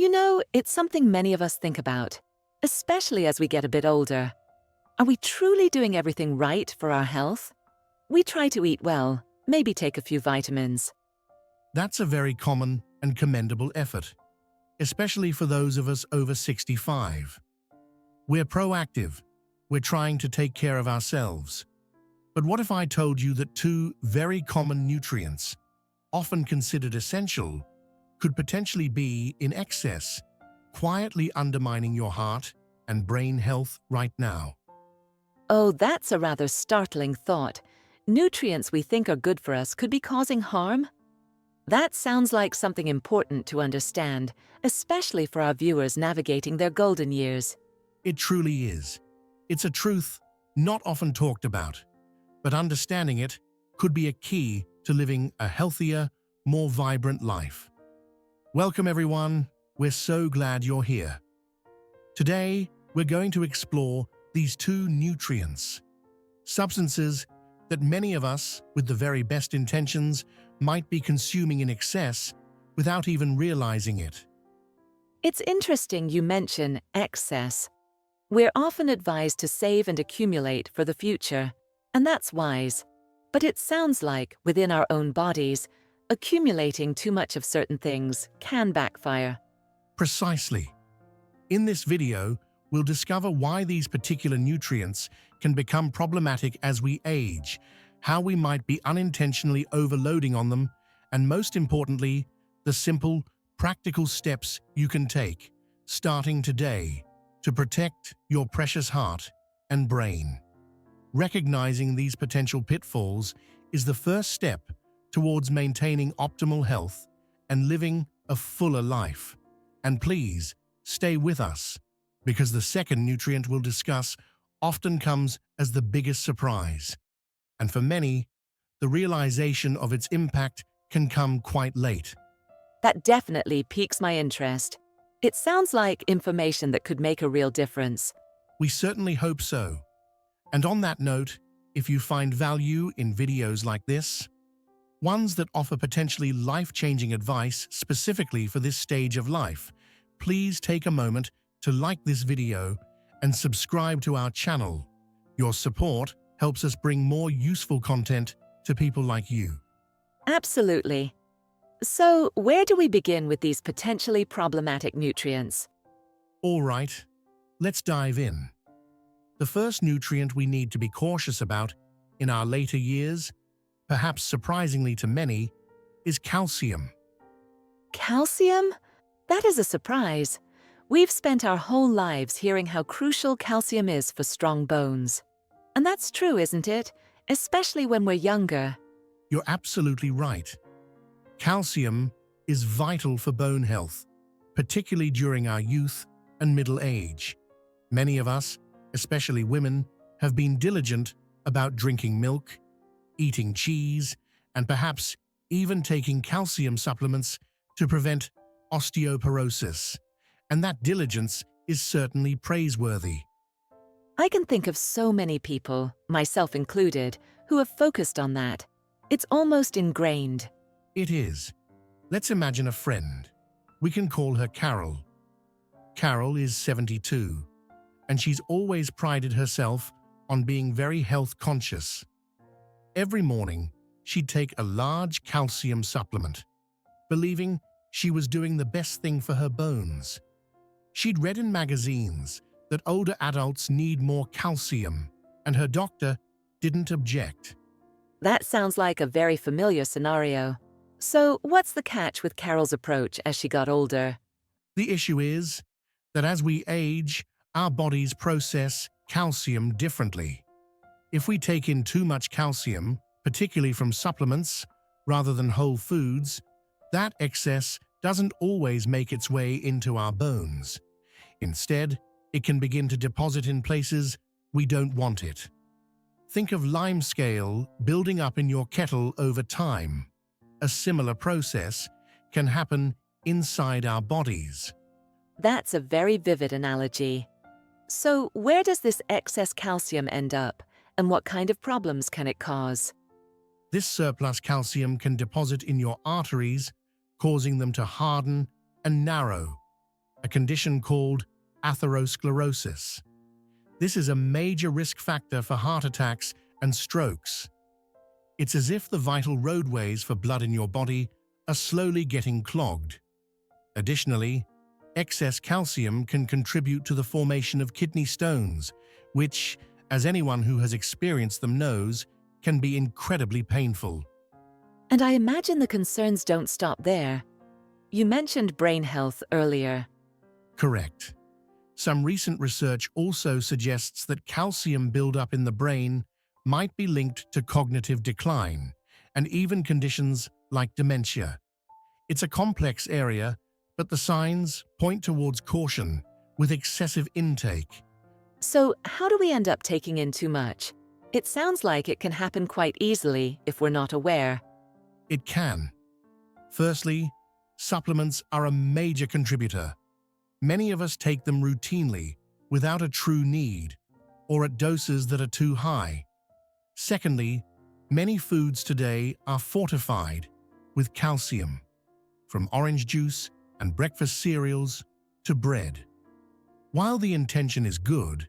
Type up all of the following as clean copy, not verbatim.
It's something many of us think about, especially as we get a bit older. Are we truly doing everything right for our health? We try to eat well, maybe take a few vitamins. That's a very common and commendable effort, especially for those of us over 65. We're proactive. We're trying to take care of ourselves. But what if I told you that two very common nutrients, often considered essential, could potentially be in excess, quietly undermining your heart and brain health right now? Oh, that's a rather startling thought. Nutrients we think are good for us could be causing harm? That sounds like something important to understand, especially for our viewers navigating their golden years. It truly is. It's a truth not often talked about, but understanding it could be a key to living a healthier, more vibrant life. Welcome everyone, we're so glad you're here. Today, we're going to explore these two nutrients, substances that many of us, with the very best intentions, might be consuming in excess without even realizing it. It's interesting you mention excess. We're often advised to save and accumulate for the future, and that's wise. But it sounds like, within our own bodies, accumulating too much of certain things can backfire. Precisely. In this video, we'll discover why these particular nutrients can become problematic as we age, how we might be unintentionally overloading on them, and most importantly, the simple, practical steps you can take, starting today, to protect your precious heart and brain. Recognizing these potential pitfalls is the first step towards maintaining optimal health and living a fuller life. And please, stay with us, because the second nutrient we'll discuss often comes as the biggest surprise. And for many, the realization of its impact can come quite late. That definitely piques my interest. It sounds like information that could make a real difference. We certainly hope so. And on that note, if you find value in videos like this, ones that offer potentially life-changing advice specifically for this stage of life, please take a moment to like this video and subscribe to our channel. Your support helps us bring more useful content to people like you. Absolutely. So, where do we begin with these potentially problematic nutrients? All right, let's dive in. The first nutrient we need to be cautious about in our later years, perhaps surprisingly to many, is calcium. Calcium? That is a surprise. We've spent our whole lives hearing how crucial calcium is for strong bones. And that's true, isn't it? Especially when we're younger. You're absolutely right. Calcium is vital for bone health, particularly during our youth and middle age. Many of us, especially women, have been diligent about drinking milk, eating cheese, and perhaps even taking calcium supplements to prevent osteoporosis. And that diligence is certainly praiseworthy. I can think of so many people, myself included, who have focused on that. It's almost ingrained. It is. Let's imagine a friend. We can call her Carol. Carol is 72, and she's always prided herself on being very health conscious. Every morning, she'd take a large calcium supplement, believing she was doing the best thing for her bones. She'd read in magazines that older adults need more calcium, and her doctor didn't object. That sounds like a very familiar scenario. So, what's the catch with Carol's approach as she got older? The issue is that as we age, our bodies process calcium differently. If we take in too much calcium, particularly from supplements rather than whole foods, that excess doesn't always make its way into our bones. Instead, it can begin to deposit in places we don't want it. Think of limescale building up in your kettle over time. A similar process can happen inside our bodies. That's a very vivid analogy. So, where does this excess calcium end up, and what kind of problems can it cause? This surplus calcium can deposit in your arteries, causing them to harden and narrow, a condition called atherosclerosis. This is a major risk factor for heart attacks and strokes. It's as if the vital roadways for blood in your body are slowly getting clogged. Additionally, excess calcium can contribute to the formation of kidney stones, which, as anyone who has experienced them knows, can be incredibly painful. And I imagine the concerns don't stop there. You mentioned brain health earlier. Correct. Some recent research also suggests that calcium buildup in the brain might be linked to cognitive decline and even conditions like dementia. It's a complex area, but the signs point towards caution with excessive intake. So, how do we end up taking in too much? It sounds like it can happen quite easily if we're not aware. It can. Firstly, supplements are a major contributor. Many of us take them routinely, without a true need, or at doses that are too high. Secondly, many foods today are fortified with calcium, from orange juice and breakfast cereals to bread. While the intention is good,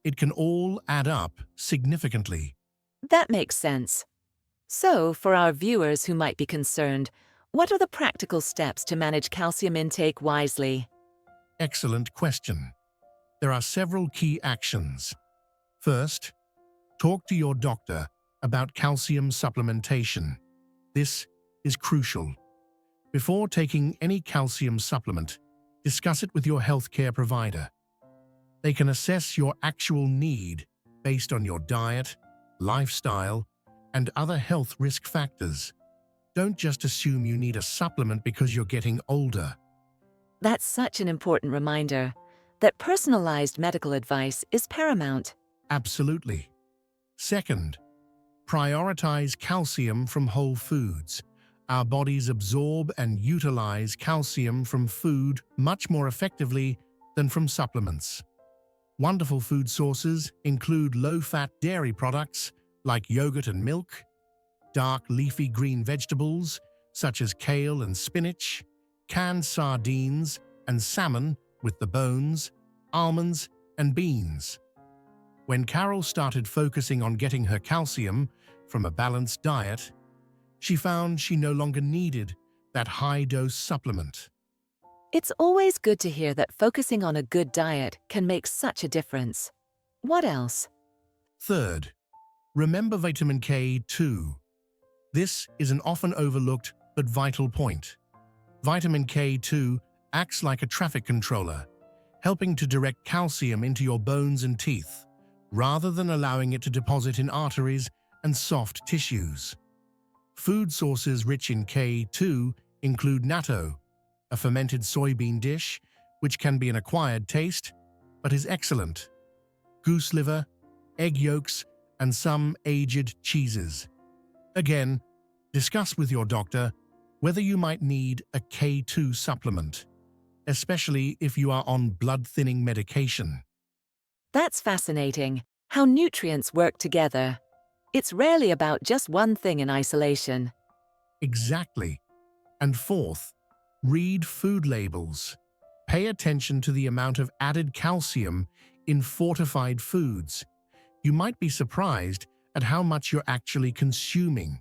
it can all add up significantly. That makes sense. So, for our viewers who might be concerned, what are the practical steps to manage calcium intake wisely? Excellent question. There are several key actions. First, talk to your doctor about calcium supplementation. This is crucial. Before taking any calcium supplement, discuss it with your healthcare provider. They can assess your actual need based on your diet, lifestyle, and other health risk factors. Don't just assume you need a supplement because you're getting older. That's such an important reminder that personalized medical advice is paramount. Absolutely. Second, prioritize calcium from whole foods. Our bodies absorb and utilize calcium from food much more effectively than from supplements. Wonderful food sources include low-fat dairy products like yogurt and milk, dark leafy green vegetables such as kale and spinach, canned sardines and salmon with the bones, almonds and beans. When Carol started focusing on getting her calcium from a balanced diet, she found she no longer needed that high-dose supplement. It's always good to hear that focusing on a good diet can make such a difference. What else? Third, remember vitamin K2. This is an often overlooked but vital point. Vitamin K2 acts like a traffic controller, helping to direct calcium into your bones and teeth, rather than allowing it to deposit in arteries and soft tissues. Food sources rich in K2 include natto, a fermented soybean dish, which can be an acquired taste, but is excellent, goose liver, egg yolks, and some aged cheeses. Again, discuss with your doctor whether you might need a K2 supplement, especially if you are on blood-thinning medication. That's fascinating, how nutrients work together. It's rarely about just one thing in isolation. Exactly. And fourth, read food labels. Pay attention to the amount of added calcium in fortified foods. You might be surprised at how much you're actually consuming.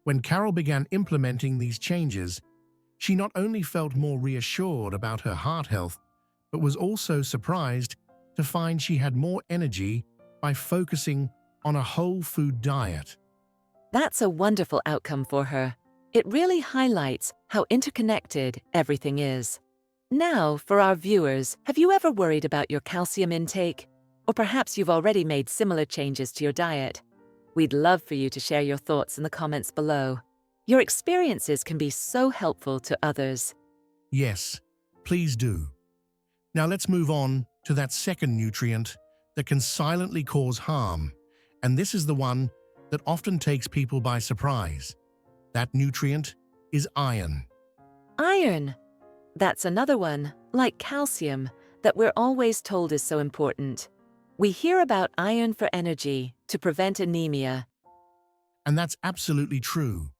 When Carol began implementing these changes, she not only felt more reassured about her heart health, but was also surprised to find she had more energy by focusing on a whole food diet. That's a wonderful outcome for her. It really highlights how interconnected everything is. Now, for our viewers, have you ever worried about your calcium intake? Or perhaps you've already made similar changes to your diet? We'd love for you to share your thoughts in the comments below. Your experiences can be so helpful to others. Yes, please do. Now let's move on to that second nutrient that can silently cause harm, and this is the one that often takes people by surprise. That nutrient is iron. Iron. That's another one, like calcium, that we're always told is so important. We hear about iron for energy, to prevent anemia. And that's absolutely true.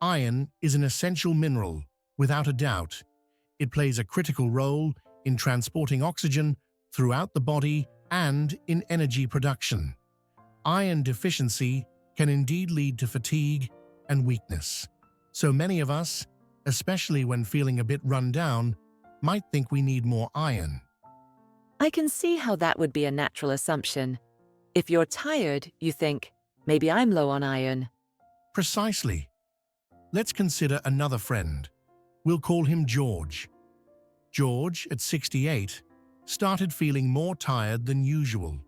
Iron is an essential mineral, without a doubt. It plays a critical role in transporting oxygen throughout the body and in energy production. Iron deficiency can indeed lead to fatigue and weakness. So many of us, especially when feeling a bit run down, might think we need more iron. I can see how that would be a natural assumption. If you're tired, you think, maybe I'm low on iron. Precisely. Let's consider another friend. We'll call him George. George, at 68, started feeling more tired than usual.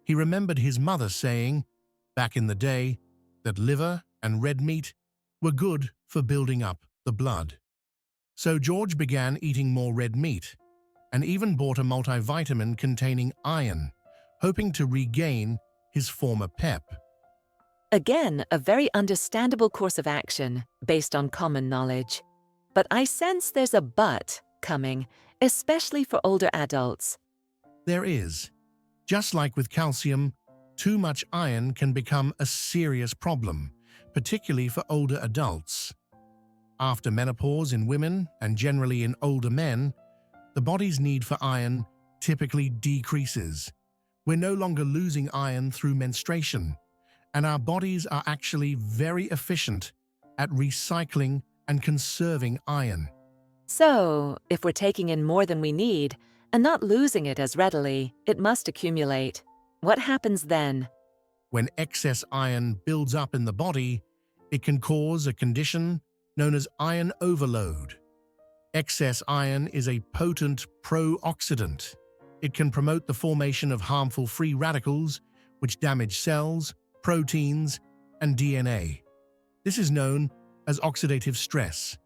He remembered his mother saying, back in the day, that liver and red meat were good for building up the blood. So George began eating more red meat and even bought a multivitamin containing iron, hoping to regain his former pep. Again, a very understandable course of action based on common knowledge. But I sense there's a but coming, especially for older adults. There is. Just like with calcium, too much iron can become a serious problem, particularly for older adults. After menopause in women and generally in older men, the body's need for iron typically decreases. We're no longer losing iron through menstruation, and our bodies are actually very efficient at recycling and conserving iron. So, if we're taking in more than we need and not losing it as readily, it must accumulate. What happens then? When excess iron builds up in the body, it can cause a condition known as iron overload. Excess iron is a potent pro-oxidant. It can promote the formation of harmful free radicals, which damage cells, proteins, and DNA. This is known as oxidative stress.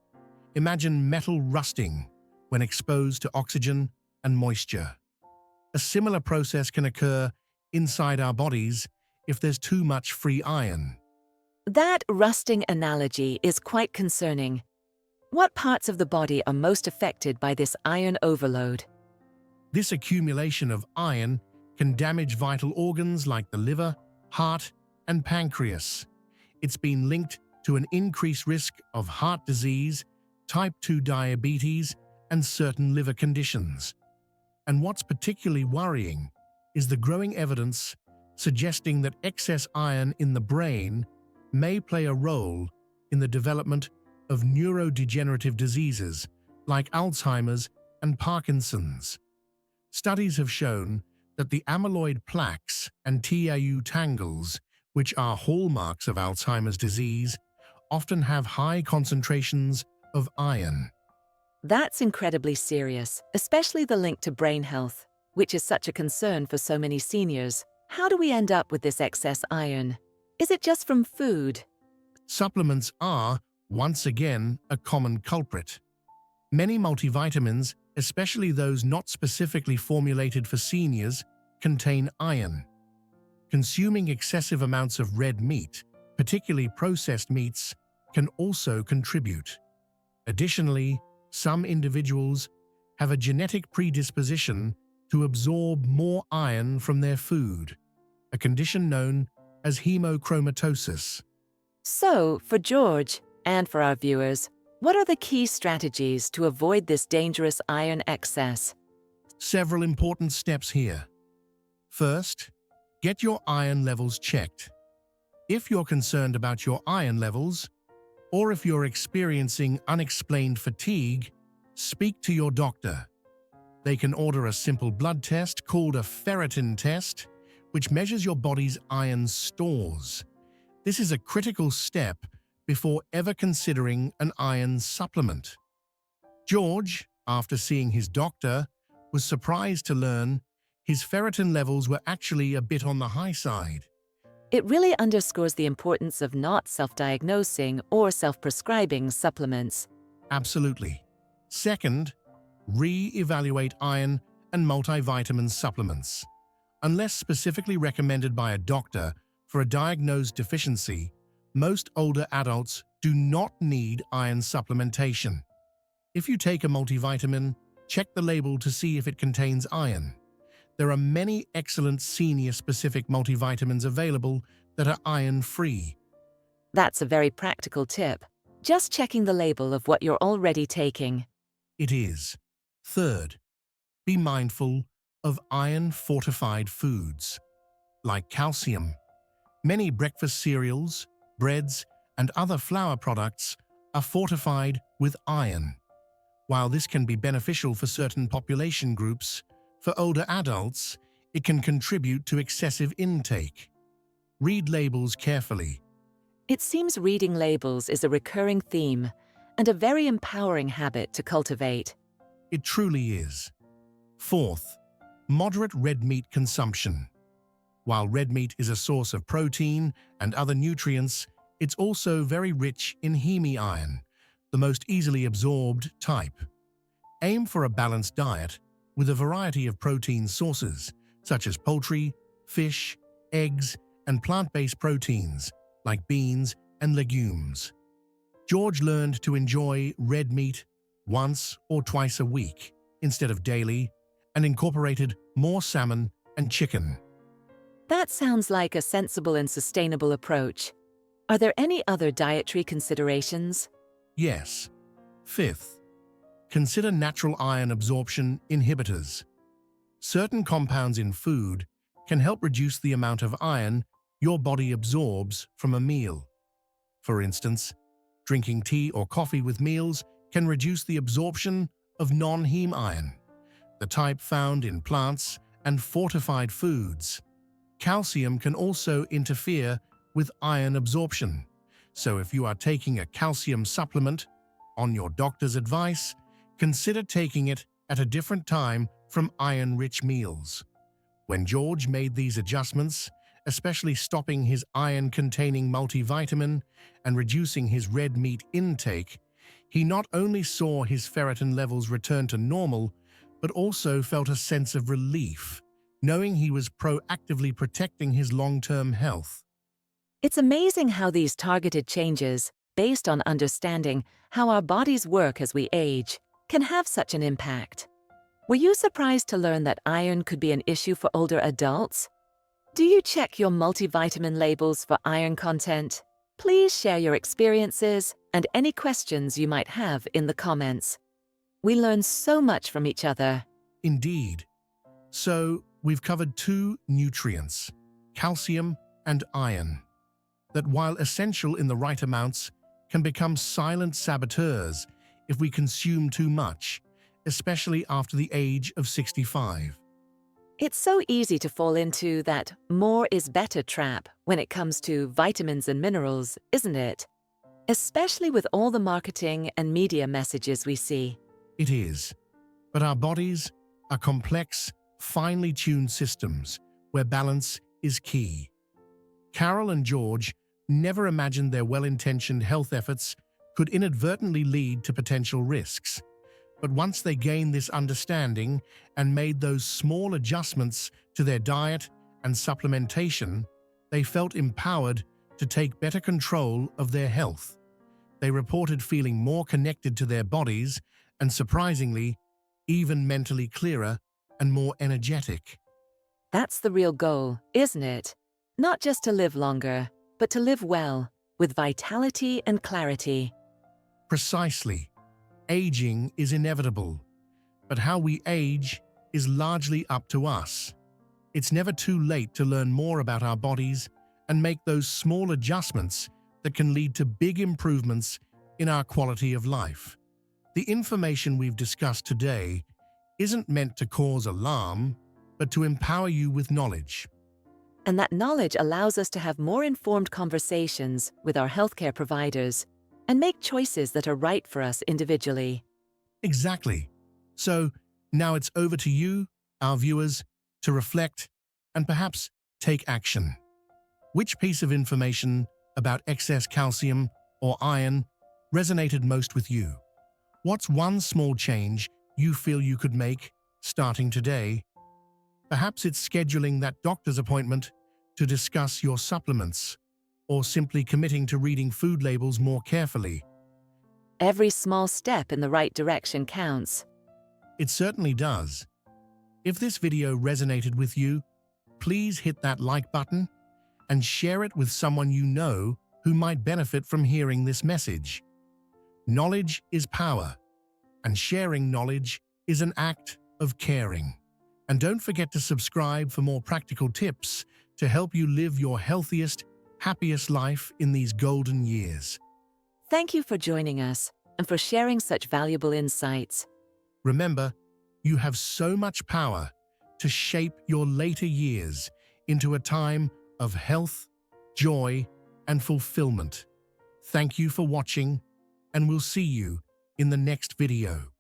Imagine metal rusting when exposed to oxygen and moisture. A similar process can occur inside our bodies if there's too much free iron. That rusting analogy is quite concerning. What parts of the body are most affected by this iron overload? This accumulation of iron can damage vital organs like the liver, heart, and pancreas. It's been linked to an increased risk of heart disease, type 2 diabetes, and certain liver conditions. And what's particularly worrying is the growing evidence suggesting that excess iron in the brain may play a role in the development of neurodegenerative diseases like Alzheimer's and Parkinson's. Studies have shown that the amyloid plaques and tau tangles, which are hallmarks of Alzheimer's disease, often have high concentrations of iron. That's incredibly serious, especially the link to brain health, which is such a concern for so many seniors. How do we end up with this excess iron? Is it just from food? Supplements are, once again, a common culprit. Many multivitamins, especially those not specifically formulated for seniors, contain iron. Consuming excessive amounts of red meat, particularly processed meats, can also contribute. Additionally, some individuals have a genetic predisposition to absorb more iron from their food, a condition known as hemochromatosis. So, for George and for our viewers, what are the key strategies to avoid this dangerous iron excess? Several important steps here. First, get your iron levels checked. If you're concerned about your iron levels, or if you're experiencing unexplained fatigue, speak to your doctor. They can order a simple blood test called a ferritin test, which measures your body's iron stores. This is a critical step before ever considering an iron supplement. George, after seeing his doctor, was surprised to learn his ferritin levels were actually a bit on the high side. It really underscores the importance of not self-diagnosing or self-prescribing supplements. Absolutely. Second, re-evaluate iron and multivitamin supplements. Unless specifically recommended by a doctor for a diagnosed deficiency, most older adults do not need iron supplementation. If you take a multivitamin, check the label to see if it contains iron. There are many excellent senior-specific multivitamins available that are iron-free. That's a very practical tip. Just checking the label of what you're already taking. It is. Third, Be mindful of iron-fortified foods, like calcium. Many breakfast cereals, breads, and other flour products are fortified with iron. While this can be beneficial for certain population groups, for older adults, it can contribute to excessive intake. Read labels carefully. It seems reading labels is a recurring theme and a very empowering habit to cultivate. It truly is. Fourth, moderate red meat consumption. While red meat is a source of protein and other nutrients, it's also very rich in heme iron, the most easily absorbed type. Aim for a balanced diet with a variety of protein sources, such as poultry, fish, eggs, and plant-based proteins, like beans and legumes. George learned to enjoy red meat once or twice a week instead of daily, and incorporated more salmon and chicken. That sounds like a sensible and sustainable approach. Are there any other dietary considerations? Yes. Fifth, consider natural iron absorption inhibitors. Certain compounds in food can help reduce the amount of iron your body absorbs from a meal. For instance, drinking tea or coffee with meals can reduce the absorption of non-heme iron, the type found in plants and fortified foods. Calcium can also interfere with iron absorption, so if you are taking a calcium supplement, on your doctor's advice, consider taking it at a different time from iron-rich meals. When George made these adjustments, especially stopping his iron-containing multivitamin and reducing his red meat intake, he not only saw his ferritin levels return to normal, but also felt a sense of relief, knowing he was proactively protecting his long-term health. It's amazing how these targeted changes, based on understanding how our bodies work as we age, can have such an impact. Were you surprised to learn that iron could be an issue for older adults? Do you check your multivitamin labels for iron content? Please share your experiences and any questions you might have in the comments. We learn so much from each other. Indeed. So, we've covered two nutrients, calcium and iron, that while essential in the right amounts, can become silent saboteurs if we consume too much, especially after the age of 65. It's so easy to fall into that more is better trap when it comes to vitamins and minerals, isn't it? Especially with all the marketing and media messages we see. It is. But our bodies are complex, finely tuned systems where balance is key. Carol and George never imagined their well-intentioned health efforts could inadvertently lead to potential risks. But once they gained this understanding and made those small adjustments to their diet and supplementation, they felt empowered to take better control of their health. They reported feeling more connected to their bodies and, surprisingly, even mentally clearer and more energetic. That's the real goal, isn't it? Not just to live longer, but to live well, with vitality and clarity. Precisely. Aging is inevitable, but how we age is largely up to us. It's never too late to learn more about our bodies and make those small adjustments that can lead to big improvements in our quality of life. The information we've discussed today isn't meant to cause alarm, but to empower you with knowledge. And that knowledge allows us to have more informed conversations with our healthcare providers and make choices that are right for us individually. Exactly. So now it's over to you, our viewers, to reflect and perhaps take action. Which piece of information about excess calcium or iron resonated most with you? What's one small change you feel you could make starting today? Perhaps it's scheduling that doctor's appointment to discuss your supplements, or simply committing to reading food labels more carefully. Every small step in the right direction counts. It certainly does. If this video resonated with you, please hit that like button and share it with someone you know who might benefit from hearing this message. Knowledge is power, and sharing knowledge is an act of caring. And don't forget to subscribe for more practical tips to help you live your healthiest, happiest life in these golden years. Thank you for joining us and for sharing such valuable insights. Remember, you have so much power to shape your later years into a time of health, joy, and fulfillment. Thank you for watching, and we'll see you in the next video.